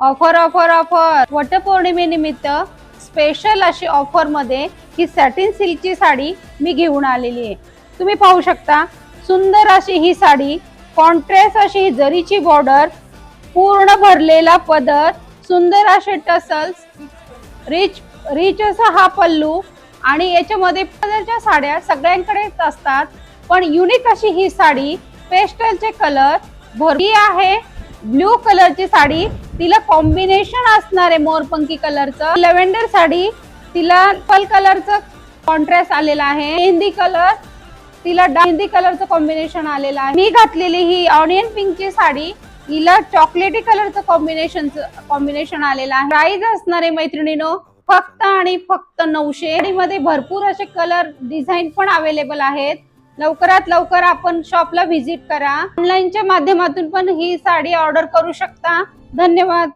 Offer offer offer वटपौर्णिमेनिमित्त special अशी offer मध्ये ही satin सिल्कची sari मी घेऊन आलेली आहे। तुम्ही पाहू शकता सुंदर अशी ही साडी, कॉन्ट्रास्ट अशी ही जरीची बॉर्डर, पूर्ण भरलेला पदर, सुंदर असे टसल्स, रिच असा हा पल्लू आणि याच्यामध्ये पदरच्या साड्या सगळ्यांकडेच असतात, पण युनिक अशी ही साडी पेस्टलचे कलर भरली आहे। ब्लू कलरची साडी, तिला कॉम्बिनेशन असणार आहे मोरपंखी कलरचं। लॅव्हेंडर साडी, तिला पर्पल कलरचं कॉन्ट्रास्ट आलेला आहे। मेहंदी कलर, तिला मेहंदी कलरचं कॉम्बिनेशन आलेलं आहे। मी घातलेली ही ऑनियन पिंकची साडी, हिला चॉकलेटी कलरचं कॉम्बिनेशन आलेलं आहे। प्राइस असणार आहे मैत्रिणीनो फक्त आणि फक्त 900 मध्ये भरपूर असे कलर डिझाईन पण अवेलेबल आहेत। लवकरात लवकर आपण शॉपला व्हिजिट करा। ऑनलाईनच्या माध्यमातून पण ही साडी ऑर्डर करू शकता। धन्यवाद।